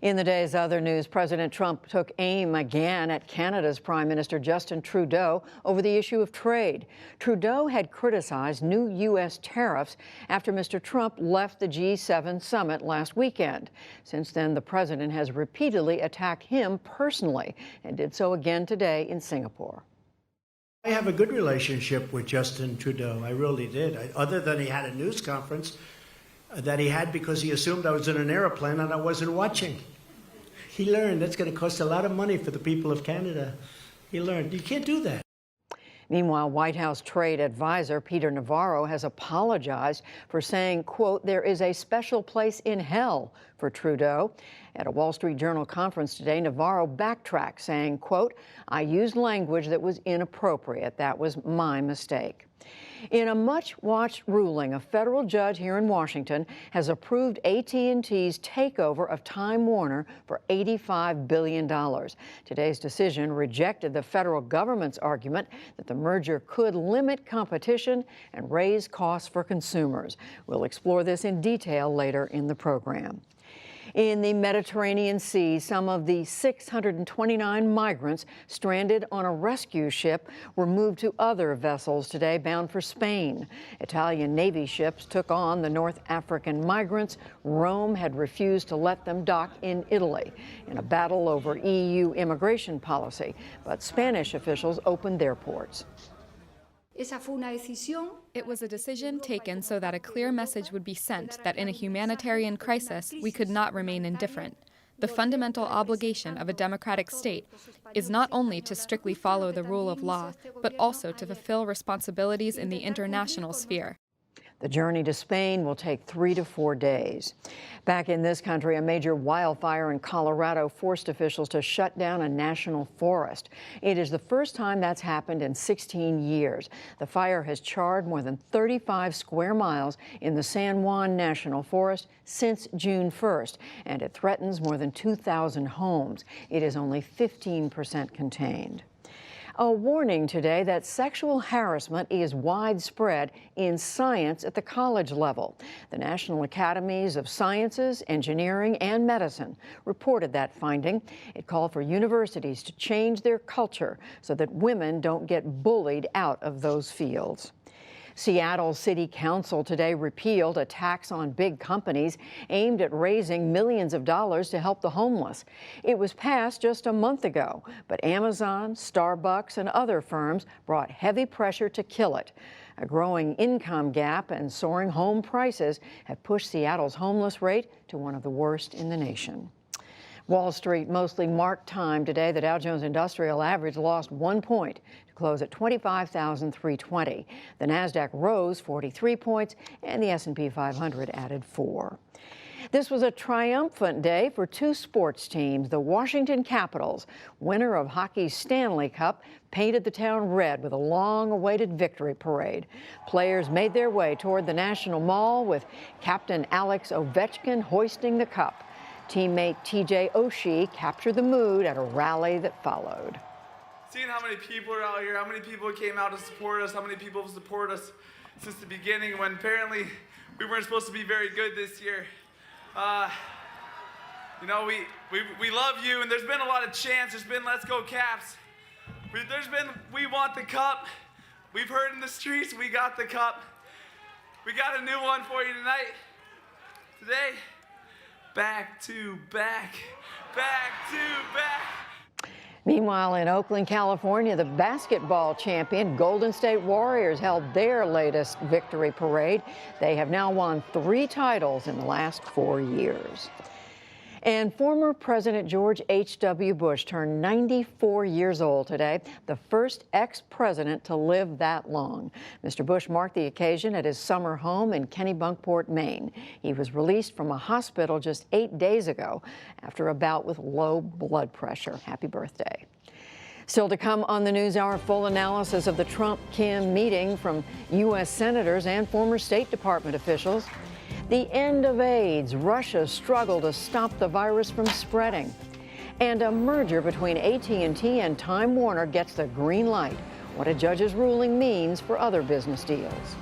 In the day's other news, President Trump took aim again at Canada's Prime Minister Justin Trudeau over the issue of trade. Trudeau had criticized new U.S. tariffs after Mr. Trump left the G7 summit last weekend. Since then, the president has repeatedly attacked him personally and did so again today in Singapore. I have a good relationship with Justin Trudeau. I really did. Other than he had a news conference that he had because he assumed I was in an airplane and I wasn't watching. He learned that's going to cost a lot of money for the people of Canada. He learned you can't do that. Meanwhile, White House trade advisor Peter Navarro has apologized for saying, quote, there is a special place in hell for Trudeau. At a Wall Street Journal conference today, Navarro backtracked, saying, quote, I used language that was inappropriate. That was my mistake. In a much-watched ruling, a federal judge here in Washington has approved AT&T's takeover of Time Warner for $85 billion. Today's decision rejected the federal government's argument that the merger could limit competition and raise costs for consumers. We'll explore this in detail later in the program. In the Mediterranean Sea, some of the 629 migrants stranded on a rescue ship were moved to other vessels today bound for Spain. Italian Navy ships took on the North African migrants. Rome had refused to let them dock in Italy in a battle over EU immigration policy, but Spanish officials opened their ports. It was a decision taken so that a clear message would be sent that in a humanitarian crisis, we could not remain indifferent. The fundamental obligation of a democratic state is not only to strictly follow the rule of law, but also to fulfill responsibilities in the international sphere. The journey to Spain will take 3 to 4 days. Back in this country, a major wildfire in Colorado forced officials to shut down a national forest. It is the first time that's happened in 16 years. The fire has charred more than 35 square miles in the San Juan National Forest since June 1st, and it threatens more than 2,000 homes. It is only 15% contained. A warning today that sexual harassment is widespread in science at the college level. The National Academies of Sciences, Engineering, and Medicine reported that finding. It called for universities to change their culture so that women don't get bullied out of those fields. Seattle City Council today repealed a tax on big companies aimed at raising millions of dollars to help the homeless. It was passed just a month ago, but Amazon, Starbucks, and other firms brought heavy pressure to kill it. A growing income gap and soaring home prices have pushed Seattle's homeless rate to one of the worst in the nation. Wall Street mostly marked time today. The Dow Jones Industrial Average lost 1 point to close at 25,320. The Nasdaq rose 43 points, and the S&P 500 added 4. This was a triumphant day for 2 sports teams. The Washington Capitals, winner of hockey's Stanley Cup, painted the town red with a long-awaited victory parade. Players made their way toward the National Mall with Captain Alex Ovechkin hoisting the cup. Teammate TJ Oshie captured the mood at a rally that followed. Seeing how many people are out here, how many people came out to support us, how many people have supported us since the beginning when apparently we weren't supposed to be very good this year. You know, we love you, and there's been a lot of chants. There's been Let's Go Caps. There's been We Want the Cup. We've heard in the streets, we got the cup. We got a new one for you tonight. Today. Back to back, back to back. Meanwhile, in Oakland, California, the basketball champion Golden State Warriors held their latest victory parade. They have now won 3 titles in the last 4 years. And former President George H.W. Bush turned 94 years old today, the first ex-president to live that long. Mr. Bush marked the occasion at his summer home in Kennebunkport, Maine. He was released from a hospital just 8 days ago after a bout with low blood pressure. Happy birthday. Still to come on the NewsHour, full analysis of the Trump-Kim meeting from U.S. senators and former State Department officials. The end of AIDS, Russia's struggle to stop the virus from spreading. And a merger between AT&T and Time Warner gets the green light. What a judge's ruling means for other business deals.